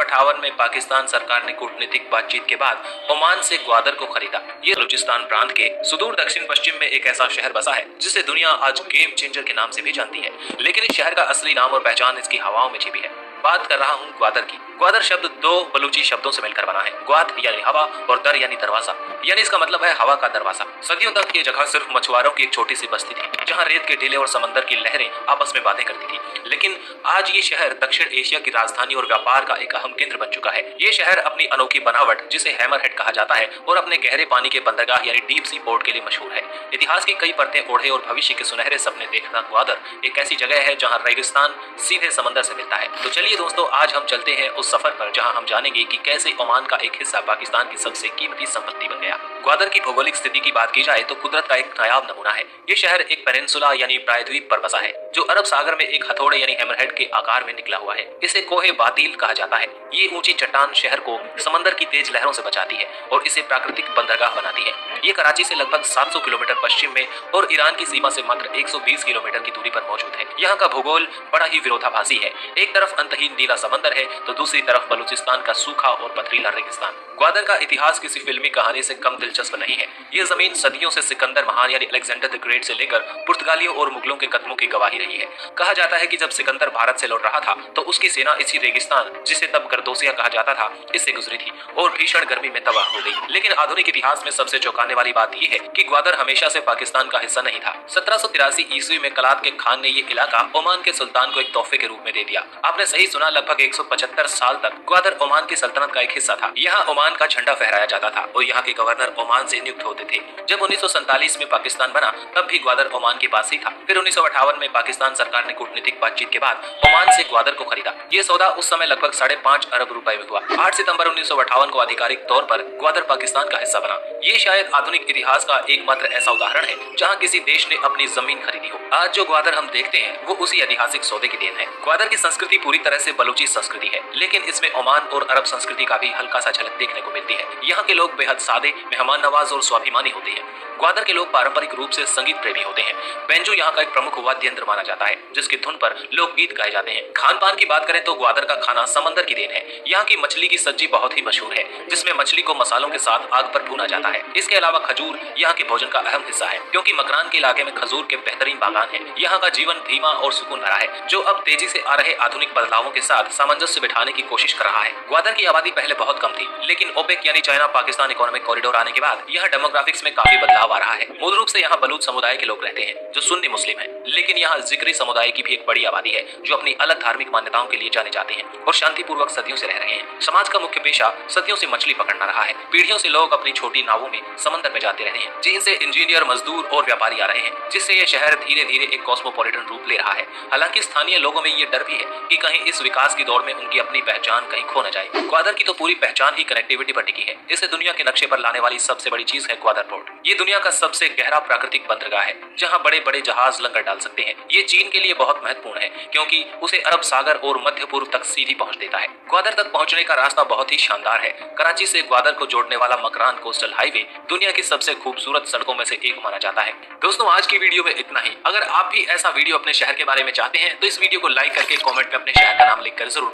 1958 में पाकिस्तान सरकार ने कूटनीतिक बातचीत के बाद ओमान से ग्वादर को खरीदा। ये बलूचिस्तान प्रांत के सुदूर दक्षिण पश्चिम में एक ऐसा शहर बसा है जिसे दुनिया आज गेम चेंजर के नाम से भी जानती है, लेकिन इस शहर का असली नाम और पहचान इसकी हवाओं में छिपी है। बात कर रहा हूँ ग्वादर की। ग्वादर शब्द दो बलूची शब्दों से मिलकर बना है, ग्वाद यानी हवा और दर यानी दरवाजा, यानी इसका मतलब है हवा का दरवाजा। सदियों तक ये जगह सिर्फ मछुआरों की एक छोटी सी बस्ती थी, जहाँ रेत के टीले और समंदर की लहरें आपस में बातें करती थी। लेकिन आज ये शहर दक्षिण एशिया की राजधानी और व्यापार का एक अहम केंद्र बन चुका है। ये शहर अपनी अनोखी बनावट, जिसे हैमरहेड कहा जाता है, और अपने गहरे पानी के बंदरगाह यानी डीप सी पोर्ट के लिए मशहूर है। इतिहास की कई परतें ओढ़े और भविष्य के सुनहरे सपने देखता ग्वादर एक ऐसी जगह है जहाँ रेगिस्तान सीधे समंदर से मिलता है। तो चलिए दोस्तों, आज हम चलते हैं उस सफर पर जहां हम जानेंगे कि कैसे ओमान का एक हिस्सा पाकिस्तान की सबसे कीमती संपत्ति बन गया। ग्वादर की भौगोलिक स्थिति की बात की जाए तो कुदरत का एक नायाब नमूना है। ये शहर एक पेनिनसुला यानी प्रायद्वीप पर बसा है, जो अरब सागर में एक हथौड़े यानी हैमरहेड के आकार में निकला हुआ है। इसे कोहे बातिल कहा जाता है। ये ऊंची चट्टान शहर को समंदर की तेज लहरों से बचाती है और इसे प्राकृतिक बंदरगाह बनाती है। ये कराची से लगभग 700 किलोमीटर पश्चिम में और ईरान की सीमा से मात्र 120 किलोमीटर की दूरी पर मौजूद है। यहाँ का भूगोल बड़ा ही विरोधाभासी है। एक तरफ अंतहीन नीला समंदर है तो दूसरी तरफ बलूचिस्तान का सूखा और पथरीला रेगिस्तान। ग्वादर का इतिहास किसी फिल्मी कहानी से कम दिलचस्प नहीं है। ये जमीन सदियों से सिकंदर महान यानी अलेक्जेंडर द ग्रेट से लेकर पुर्तगालियों और मुगलों के कदमों की गवाही रही है। कहा जाता है कि जब सिकंदर भारत से लौट रहा था तो उसकी सेना इसी रेगिस्तान, जिसे तब गर्दोसिया कहा जाता था, इससे गुजरी थी और भीषण गर्मी में तबाह हो गई। लेकिन आधुनिक इतिहास में सबसे चौंकाने वाली बात यह है कि ग्वादर हमेशा से पाकिस्तान का हिस्सा नहीं था। 1783 ईस्वी में कलात के खान ने ये इलाका ओमान के सुल्तान को एक तोहफे के रूप में दे दिया। आपने सही सुना, लगभग 175 साल तक ग्वादर ओमान की सल्तनत का एक हिस्सा था। यहाँ ओमान का झंडा फहराया जाता था और यहाँ के गवर्नर ओमान से नियुक्त होते थे। जब 1947 में पाकिस्तान बना तब भी ग्वादर ओमान के पास ही था। फिर 1958 में पाकिस्तान सरकार ने कूटनीतिक बातचीत के बाद ओमान से ग्वादर को खरीदा। ये सौदा उस समय लगभग 5.5 अरब रुपए में हुआ। 8 सितंबर 1958 को आधिकारिक तौर पर ग्वादर पाकिस्तान का हिस्सा बना। ये शायद आधुनिक इतिहास का एकमात्र ऐसा उदाहरण है जहाँ किसी देश ने अपनी जमीन खरीदी हो। आज जो ग्वादर हम देखते हैं वो उसी ऐतिहासिक सौदे की देन है। ग्वादर की संस्कृति पूरी तरह से बलूची संस्कृति है, लेकिन इसमें ओमान और अरब संस्कृति का भी हल्का सा झलक देखने को मिलती है। यहाँ के लोग बेहद सादे, मेहमान नवाज और स्वाभिमानी होते हैं। ग्वादर के लोग पारंपरिक रूप से संगीत प्रेमी होते हैं। बैंजो यहाँ का एक प्रमुख वाद्य यंत्र माना जाता है, जिसकी धुन पर लोकगीत गाए जाते हैं। खान पान की बात करें तो ग्वादर का खाना समंदर की देन है। यहाँ की मछली की सब्जी बहुत ही मशहूर है, जिसमें मछली को मसालों के साथ आग पर भूना जाता है। इसके अलावा खजूर यहाँ के भोजन का अहम हिस्सा है, क्योंकि मकरान के इलाके में खजूर के बेहतरीन बागान है। यहाँ का जीवन धीमा और सुकून भरा है, जो अब तेजी से आ रहे आधुनिक बदलावों के साथ सामंजस्य बिठाने की कोशिश कर रहा है। ग्वादर की आबादी पहले बहुत कम थी, लेकिन ओपेक यानी चाइना पाकिस्तान इकोनॉमिक कॉरिडोर आने के बाद यहाँ डेमोग्राफिक्स में काफी बदलाव आ रहा है। मूल रूप से यहाँ बलूच समुदाय के लोग रहते हैं, जो सुन्नी मुस्लिम हैं, लेकिन यहाँ जिक्री समुदाय की भी एक बड़ी आबादी है, जो अपनी अलग धार्मिक मान्यताओं के लिए जाने जाते हैं और शांतिपूर्वक सदियों से रह रहे हैं। समाज का मुख्य पेशा सदियों से मछली पकड़ना रहा है। पीढ़ियों से लोग अपनी छोटी नावों में समंदर में जाते रहे हैं, जिनसे इंजीनियर, मजदूर और व्यापारी आ रहे हैं, जिससे ये शहर धीरे धीरे एक कॉस्मोपॉलिटन रूप ले रहा है। हालांकि स्थानीय लोगों में ये डर भी है कि कहीं इस विकास की दौड़ में उनकी अपनी पहचान कहीं खो न जाए। ग्वादर की तो पूरी पहचान ही कनेक्टिविटी पर टिकी है। इसे दुनिया के नक्शे पर लाने वाली सबसे बड़ी चीज है ग्वादर पोर्ट। ये दुनिया का सबसे गहरा प्राकृतिक बंदरगाह है, जहां बड़े बड़े जहाज लंगर डाल सकते हैं। ये चीन के लिए बहुत महत्वपूर्ण है, क्योंकि उसे अरब सागर और मध्य पूर्व तक सीधी पहुंच देता है। ग्वादर तक पहुंचने का रास्ता बहुत ही शानदार है। कराची से ग्वादर को जोड़ने वाला मकरान कोस्टल हाईवे दुनिया की सबसे खूबसूरत सड़कों में से एक माना जाता है। दोस्तों, आज की वीडियो में इतना ही। अगर आप भी ऐसा वीडियो अपने शहर के बारे में चाहते हैं तो इस वीडियो को लाइक करके कमेंट में अपने शहर का नाम लिखकर जरूर